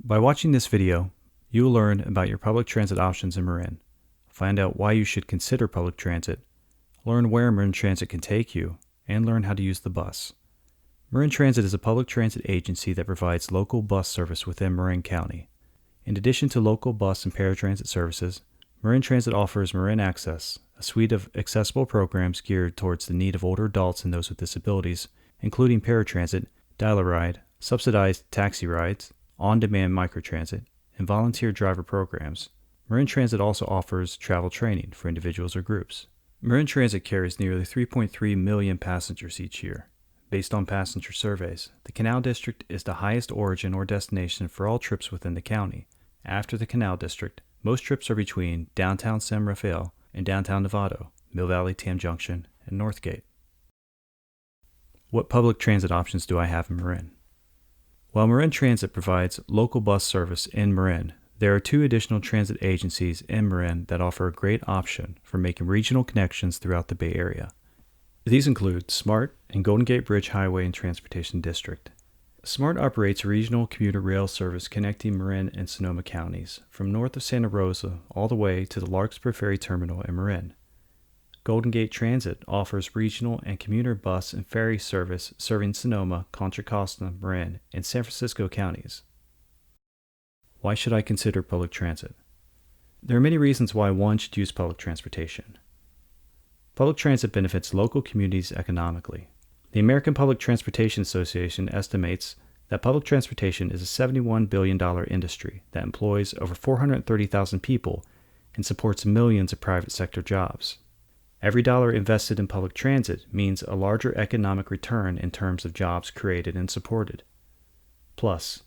By watching this video, you will learn about your public transit options in Marin, find out why you should consider public transit, learn where Marin Transit can take you, and learn how to use the bus. Marin Transit is a public transit agency that provides local bus service within Marin County. In addition to local bus and paratransit services, Marin Transit offers Marin Access, a suite of accessible programs geared towards the need of older adults and those with disabilities, including paratransit, dial-a-ride, subsidized taxi rides, on-demand microtransit, and volunteer driver programs. Marin Transit also offers travel training for individuals or groups. Marin Transit carries nearly 3.3 million passengers each year. Based on passenger surveys, the Canal District is the highest origin or destination for all trips within the county. After the Canal District, most trips are between downtown San Rafael and downtown Novato, Mill Valley, Tam Junction, and Northgate. What public transit options do I have in Marin? While Marin Transit provides local bus service in Marin, there are two additional transit agencies in Marin that offer a great option for making regional connections throughout the Bay Area. These include SMART and Golden Gate Bridge Highway and Transportation District. SMART operates regional commuter rail service connecting Marin and Sonoma counties, from north of Santa Rosa all the way to the Larkspur Ferry Terminal in Marin. Golden Gate Transit offers regional and commuter bus and ferry service serving Sonoma, Contra Costa, Marin, and San Francisco counties. Why should I consider public transit? There are many reasons why one should use public transportation. Public transit benefits local communities economically. The American Public Transportation Association estimates that public transportation is a $71 billion industry that employs over 430,000 people and supports millions of private sector jobs. Every dollar invested in public transit means a larger economic return in terms of jobs created and supported. Plus,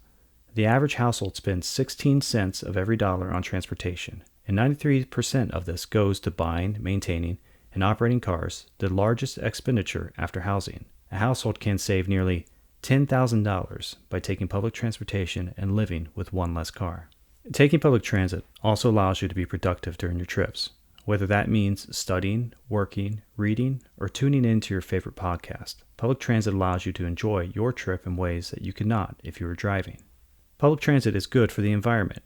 the average household spends 16 cents of every dollar on transportation, and 93% of this goes to buying, maintaining, and operating cars, the largest expenditure after housing. A household can save nearly $10,000 by taking public transportation and living with one less car. Taking public transit also allows you to be productive during your trips, whether that means studying, working, reading, or tuning into your favorite podcast. Public transit allows you to enjoy your trip in ways that you could not if you were driving. Public transit is good for the environment.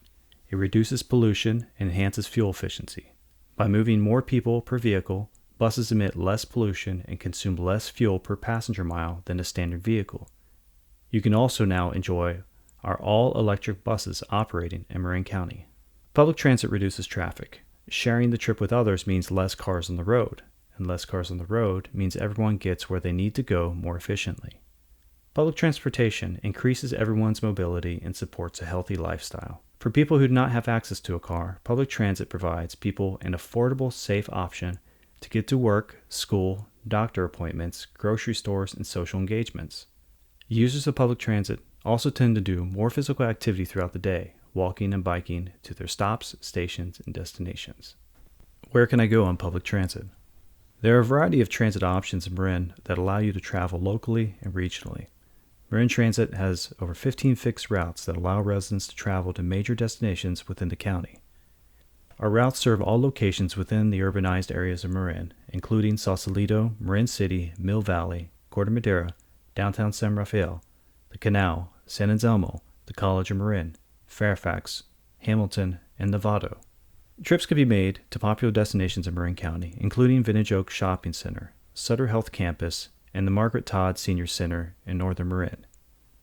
It reduces pollution and enhances fuel efficiency. By moving more people per vehicle, buses emit less pollution and consume less fuel per passenger mile than a standard vehicle. You can also now enjoy our all-electric buses operating in Marin County. Public transit reduces traffic. Sharing the trip with others means less cars on the road, and less cars on the road means everyone gets where they need to go more efficiently. Public transportation increases everyone's mobility and supports a healthy lifestyle. For people who do not have access to a car, public transit provides people an affordable, safe option to get to work, school, doctor appointments, grocery stores, and social engagements. Users of public transit also tend to do more physical activity throughout the day, walking and biking to their stops, stations, and destinations. Where can I go on public transit? There are a variety of transit options in Marin that allow you to travel locally and regionally. Marin Transit has over 15 fixed routes that allow residents to travel to major destinations within the county. Our routes serve all locations within the urbanized areas of Marin, including Sausalito, Marin City, Mill Valley, Corte Madera, downtown San Rafael, the Canal, San Anselmo, the College of Marin, Fairfax, Hamilton, and Novato. Trips can be made to popular destinations in Marin County, including Vintage Oak Shopping Center, Sutter Health Campus, and the Margaret Todd Senior Center in northern Marin.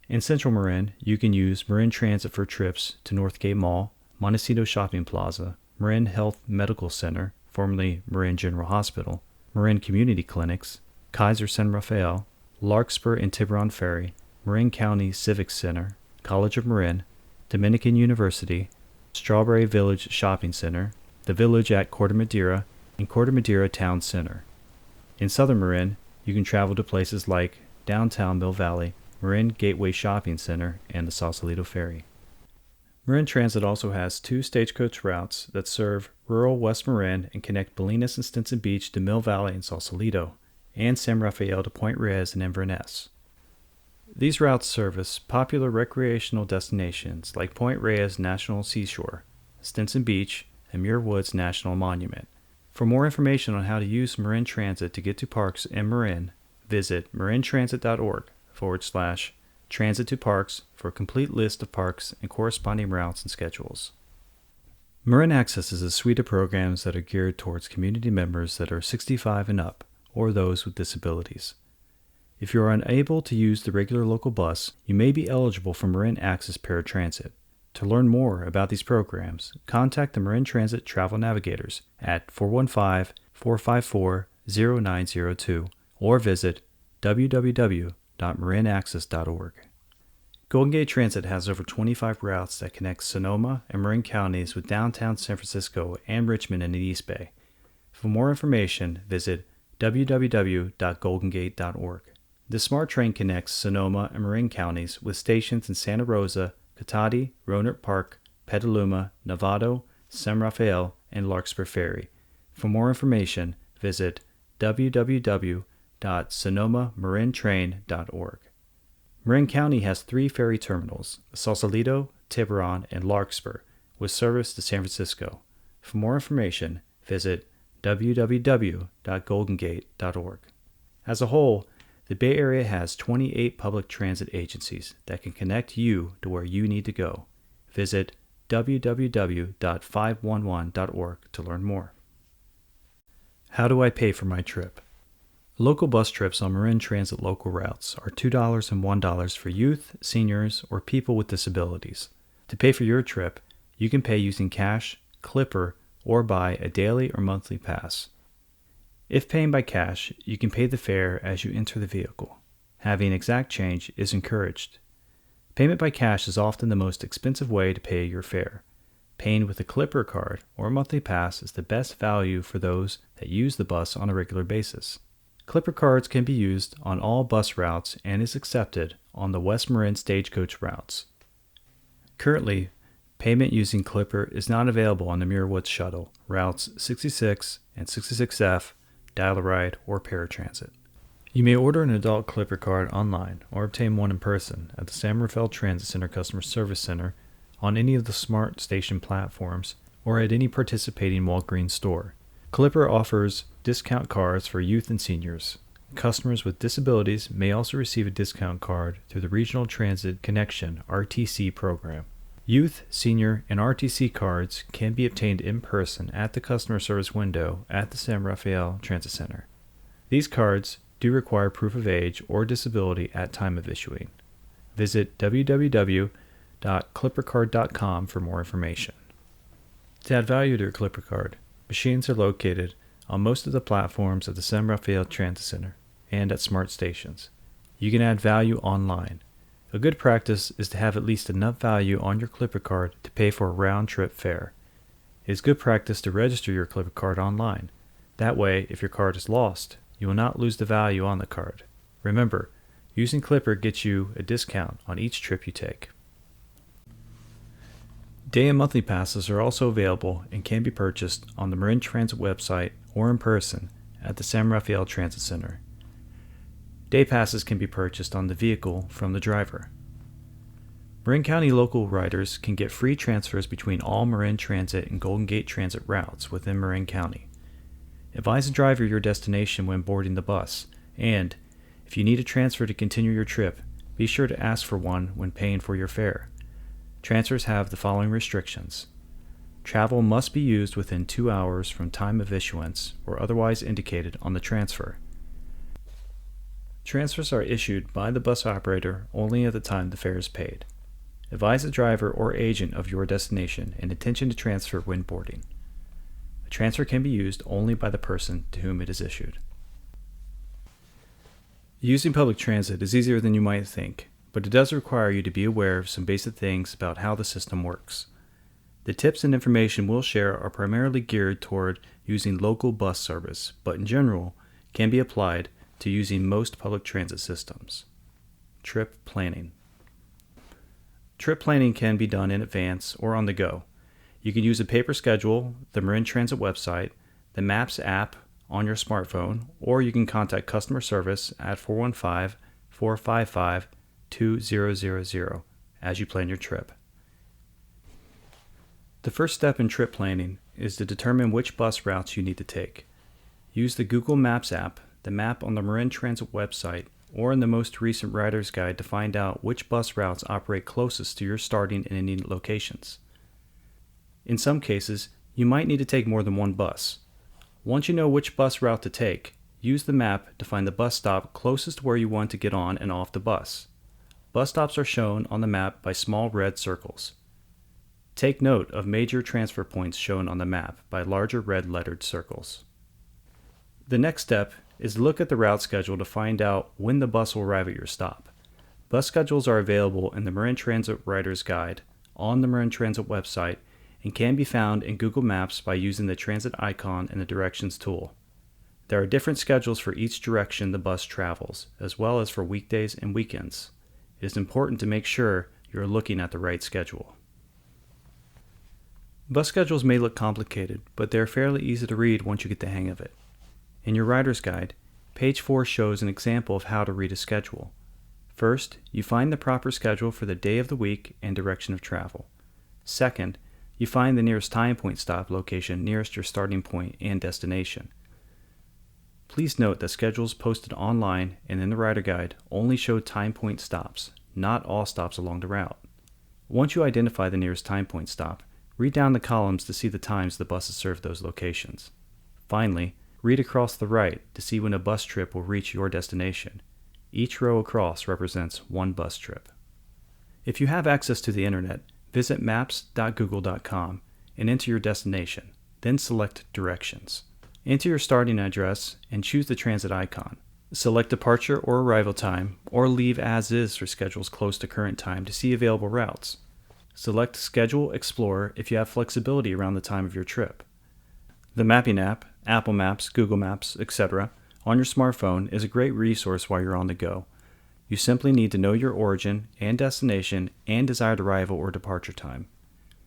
In central Marin, you can use Marin Transit for trips to Northgate Mall, Montecito Shopping Plaza, Marin Health Medical Center, formerly Marin General Hospital, Marin Community Clinics, Kaiser San Rafael, Larkspur and Tiburon Ferry, Marin County Civic Center, College of Marin, Dominican University, Strawberry Village Shopping Center, the Village at Corte Madera, and Corte Madera Town Center. In southern Marin, you can travel to places like downtown Mill Valley, Marin Gateway Shopping Center, and the Sausalito Ferry. Marin Transit also has two stagecoach routes that serve rural West Marin and connect Bolinas and Stinson Beach to Mill Valley and Sausalito, and San Rafael to Point Reyes and Inverness. These routes service popular recreational destinations like Point Reyes National Seashore, Stinson Beach, and Muir Woods National Monument. For more information on how to use Marin Transit to get to parks in Marin, visit marintransit.org/ Transit to Parks for a complete list of parks and corresponding routes and schedules. Marin Access is a suite of programs that are geared towards community members that are 65 and up, or those with disabilities. If you are unable to use the regular local bus, you may be eligible for Marin Access Paratransit. To learn more about these programs, contact the Marin Transit Travel Navigators at 415-454-0902 or visit www.marinaccess.org. Golden Gate Transit has over 25 routes that connect Sonoma and Marin counties with downtown San Francisco and Richmond in the East Bay. For more information, visit www.goldengate.org. The Smart Train connects Sonoma and Marin counties with stations in Santa Rosa, Cotati, Rohnert Park, Petaluma, Novato, San Rafael, and Larkspur Ferry. For more information, visit www.sonomamarintrain.org. Marin County has 3 ferry terminals, Sausalito, Tiburon, and Larkspur, with service to San Francisco. For more information, visit www.goldengate.org. As a whole, the Bay Area has 28 public transit agencies that can connect you to where you need to go. Visit www.511.org to learn more. How do I pay for my trip? Local bus trips on Marin Transit local routes are $2 and $1 for youth, seniors, or people with disabilities. To pay for your trip, you can pay using cash, Clipper, or buy a daily or monthly pass. If paying by cash, you can pay the fare as you enter the vehicle. Having exact change is encouraged. Payment by cash is often the most expensive way to pay your fare. Paying with a Clipper card or monthly pass is the best value for those that use the bus on a regular basis. Clipper cards can be used on all bus routes and is accepted on the West Marin stagecoach routes. Currently, payment using Clipper is not available on the Muirwoods Shuttle, routes 66 and 66F, Dial-A-Ride, or Paratransit. You may order an adult Clipper card online or obtain one in person at the San Rafael Transit Center Customer Service Center, on any of the Smart Station platforms, or at any participating Walgreens store. Clipper offers discount cards for youth and seniors. Customers with disabilities may also receive a discount card through the Regional Transit Connection RTC program. Youth, senior, and RTC cards can be obtained in person at the customer service window at the San Rafael Transit Center. These cards do require proof of age or disability at time of issuing. Visit www.clippercard.com for more information. To add value to your Clipper card, machines are located on most of the platforms at the San Rafael Transit Center and at smart stations. You can add value online. A good practice is to have at least enough value on your Clipper card to pay for a round-trip fare. It is good practice to register your Clipper card online. That way, if your card is lost, you will not lose the value on the card. Remember, using Clipper gets you a discount on each trip you take. Day and monthly passes are also available and can be purchased on the Marin Transit website or in person at the San Rafael Transit Center. Day passes can be purchased on the vehicle from the driver. Marin County local riders can get free transfers between all Marin Transit and Golden Gate Transit routes within Marin County. Advise the driver your destination when boarding the bus, and if you need a transfer to continue your trip, be sure to ask for one when paying for your fare. Transfers have the following restrictions. Travel must be used within 2 hours from time of issuance or otherwise indicated on the transfer. Transfers are issued by the bus operator only at the time the fare is paid. Advise the driver or agent of your destination and intention to transfer when boarding. A transfer can be used only by the person to whom it is issued. Using public transit is easier than you might think, but it does require you to be aware of some basic things about how the system works. The tips and information we'll share are primarily geared toward using local bus service, but in general can be applied to using most public transit systems. Trip planning. Trip planning can be done in advance or on the go. You can use a paper schedule, the Marin Transit website, the Maps app on your smartphone, or you can contact customer service at 415-455-2000 as you plan your trip. The first step in trip planning is to determine which bus routes you need to take. Use the Google Maps app, the map on the Marin Transit website, or in the most recent rider's guide to find out which bus routes operate closest to your starting and ending locations. In some cases, you might need to take more than one bus. Once you know which bus route to take, use the map to find the bus stop closest to where you want to get on and off the bus. Bus stops are shown on the map by small red circles. Take note of major transfer points shown on the map by larger red lettered circles. The next step is to look at the route schedule to find out when the bus will arrive at your stop. Bus schedules are available in the Marin Transit Rider's Guide on the Marin Transit website and can be found in Google Maps by using the transit icon in the Directions tool. There are different schedules for each direction the bus travels, as well as for weekdays and weekends. It is important to make sure you are looking at the right schedule. Bus schedules may look complicated, but they are fairly easy to read once you get the hang of it. In your Rider's Guide, page 4 shows an example of how to read a schedule. First, you find the proper schedule for the day of the week and direction of travel. Second, you find the nearest time point stop location nearest your starting point and destination. Please note that schedules posted online and in the Rider Guide only show time point stops, not all stops along the route. Once you identify the nearest time point stop, read down the columns to see the times the buses serve those locations. Finally, read across the right to see when a bus trip will reach your destination. Each row across represents one bus trip. If you have access to the internet, visit maps.google.com and enter your destination, then select Directions. Enter your starting address and choose the transit icon. Select departure or arrival time, or leave as is for schedules close to current time to see available routes. Select Schedule Explorer if you have flexibility around the time of your trip. The Mapping app, Apple Maps, Google Maps, etc., on your smartphone is a great resource while you're on the go. You simply need to know your origin and destination and desired arrival or departure time.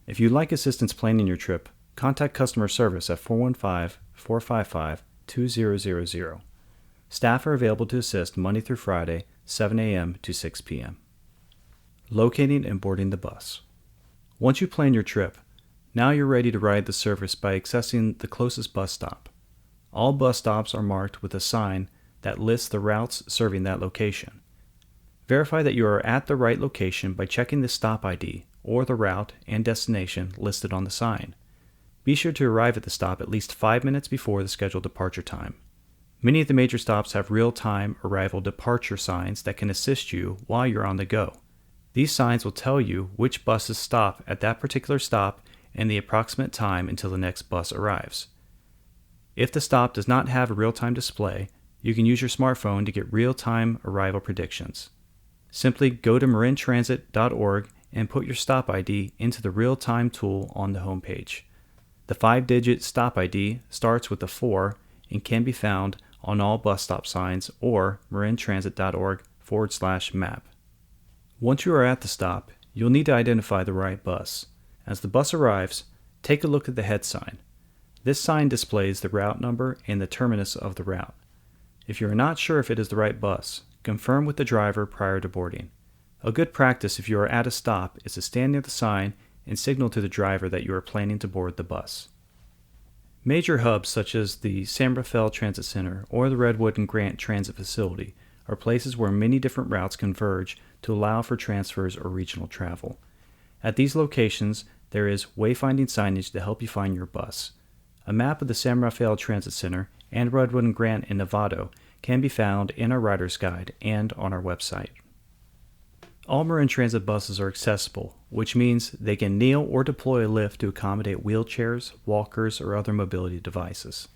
If you'd like assistance planning your trip, contact customer service at 415-455-2000. Staff are available to assist Monday through Friday, 7 a.m. to 6 p.m. Locating and boarding the bus. Once you plan your trip, now you're ready to ride the service by accessing the closest bus stop. All bus stops are marked with a sign that lists the routes serving that location. Verify that you are at the right location by checking the stop ID or the route and destination listed on the sign. Be sure to arrive at the stop at least 5 minutes before the scheduled departure time. Many of the major stops have real-time arrival departure signs that can assist you while you're on the go. These signs will tell you which buses stop at that particular stop and the approximate time until the next bus arrives. If the stop does not have a real-time display, you can use your smartphone to get real-time arrival predictions. Simply go to marintransit.org and put your stop ID into the real-time tool on the homepage. The 5-digit stop ID starts with a 4 and can be found on all bus stop signs or marintransit.org/map. Once you are at the stop, you'll need to identify the right bus. As the bus arrives, take a look at the head sign. This sign displays the route number and the terminus of the route. If you are not sure if it is the right bus, confirm with the driver prior to boarding. A good practice if you are at a stop is to stand near the sign and signal to the driver that you are planning to board the bus. Major hubs such as the San Rafael Transit Center or the Redwood and Grant Transit Facility are places where many different routes converge to allow for transfers or regional travel. At these locations, there is wayfinding signage to help you find your bus. A map of the San Rafael Transit Center and Redwood and Grant in Novato can be found in our Rider's Guide and on our website. All Marin Transit buses are accessible, which means they can kneel or deploy a lift to accommodate wheelchairs, walkers, or other mobility devices.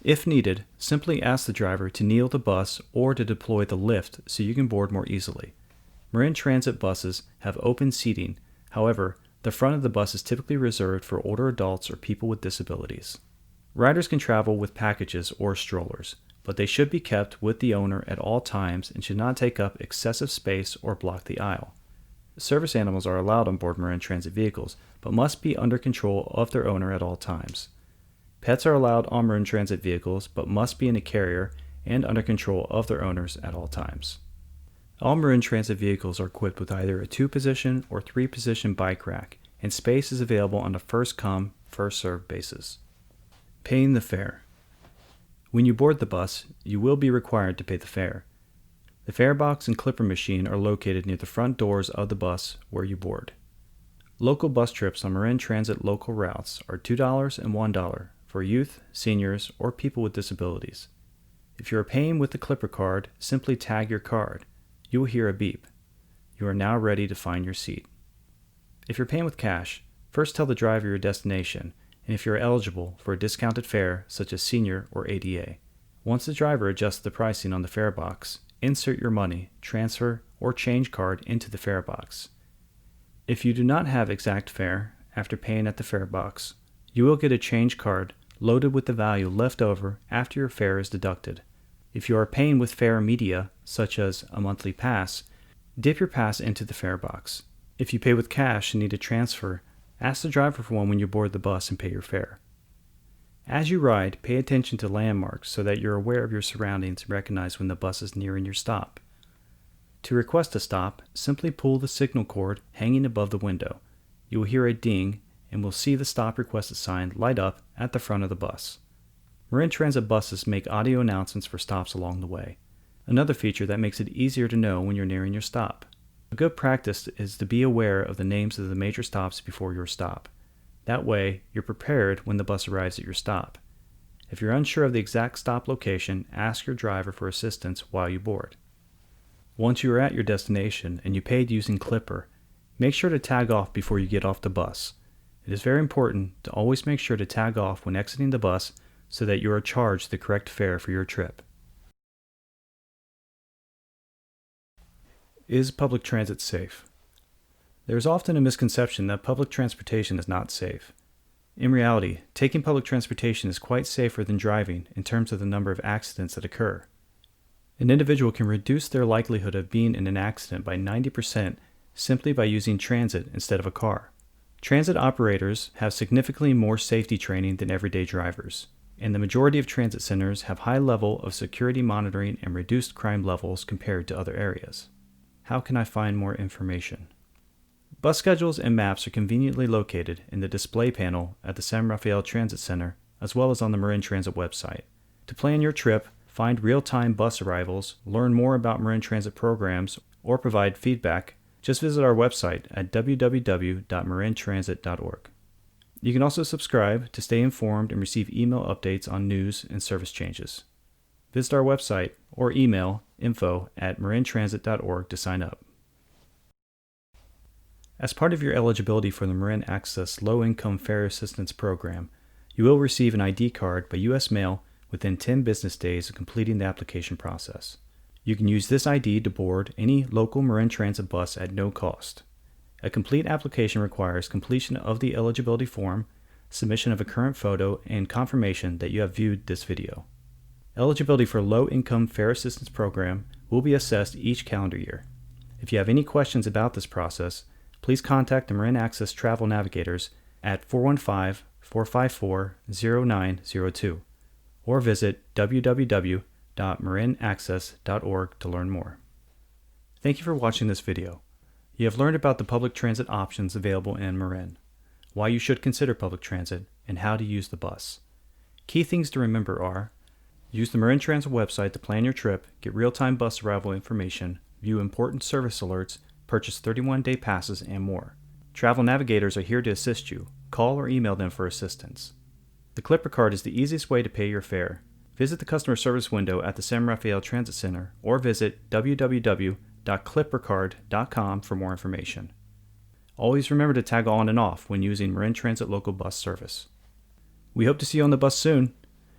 If needed, simply ask the driver to kneel the bus or to deploy the lift so you can board more easily. Marin Transit buses have open seating, however, the front of the bus is typically reserved for older adults or people with disabilities. Riders can travel with packages or strollers, but they should be kept with the owner at all times and should not take up excessive space or block the aisle. Service animals are allowed on board Marin Transit vehicles, but must be under control of their owner at all times. Pets are allowed on Marin Transit vehicles, but must be in a carrier and under control of their owners at all times. All Marin Transit vehicles are equipped with either a 2-position or 3-position bike rack, and space is available on a first-come, first-served basis. Paying the fare. When you board the bus, you will be required to pay the fare. The fare box and clipper machine are located near the front doors of the bus where you board. Local bus trips on Marin Transit local routes are $2 and $1 for youth, seniors, or people with disabilities. If you are paying with the clipper card, simply tag your card. You will hear a beep. You are now ready to find your seat. If you're paying with cash, first tell the driver your destination and if you are eligible for a discounted fare such as senior or ADA. Once the driver adjusts the pricing on the fare box, insert your money, transfer, or change card into the fare box. If you do not have exact fare after paying at the fare box, you will get a change card loaded with the value left over after your fare is deducted. If you are paying with fare media, such as a monthly pass, dip your pass into the fare box. If you pay with cash and need a transfer, ask the driver for one when you board the bus and pay your fare. As you ride, pay attention to landmarks so that you're aware of your surroundings and recognize when the bus is nearing your stop. To request a stop, simply pull the signal cord hanging above the window. You will hear a ding and will see the stop requested sign light up at the front of the bus. Marin Transit buses make audio announcements for stops along the way, another feature that makes it easier to know when you're nearing your stop. A good practice is to be aware of the names of the major stops before your stop. That way, you're prepared when the bus arrives at your stop. If you're unsure of the exact stop location, ask your driver for assistance while you board. Once you are at your destination and you paid using Clipper, make sure to tag off before you get off the bus. It is very important to always make sure to tag off when exiting the bus so that you are charged the correct fare for your trip. Is public transit safe? There is often a misconception that public transportation is not safe. In reality, taking public transportation is quite safer than driving in terms of the number of accidents that occur. An individual can reduce their likelihood of being in an accident by 90% simply by using transit instead of a car. Transit operators have significantly more safety training than everyday drivers, and the majority of transit centers have high level of security monitoring and reduced crime levels compared to other areas. How can I find more information? Bus schedules and maps are conveniently located in the display panel at the San Rafael Transit Center, as well as on the Marin Transit website. To plan your trip, find real-time bus arrivals, learn more about Marin Transit programs, or provide feedback, just visit our website at www.marintransit.org. You can also subscribe to stay informed and receive email updates on news and service changes. Visit our website or email info@marintransit.org to sign up. As part of your eligibility for the Marin Access Low-Income Fare Assistance Program, you will receive an ID card by U.S. mail within 10 business days of completing the application process. You can use this ID to board any local Marin Transit bus at no cost. A complete application requires completion of the eligibility form, submission of a current photo, and confirmation that you have viewed this video. Eligibility for Low-Income Fare Assistance Program will be assessed each calendar year. If you have any questions about this process, please contact the Marin Access Travel Navigators at 415-454-0902 or visit www.marinaccess.org to learn more. Thank you for watching this video. You have learned about the public transit options available in Marin, why you should consider public transit, and how to use the bus. Key things to remember are: use the Marin Transit website to plan your trip, get real-time bus arrival information, view important service alerts, purchase 31-day passes, and more. Travel navigators are here to assist you. Call or email them for assistance. The Clipper card is the easiest way to pay your fare. Visit the customer service window at the San Rafael Transit Center or visit www.clippercard.com for more information. Always remember to tag on and off when using Marin Transit local bus service. We hope to see you on the bus soon.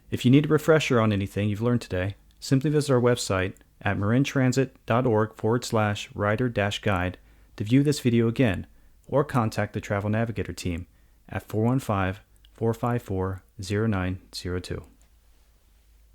If you need a refresher on anything you've learned today, simply visit our website at marintransit.org/rider-guide to view this video again, or contact the Travel Navigator team at 415-454-0902.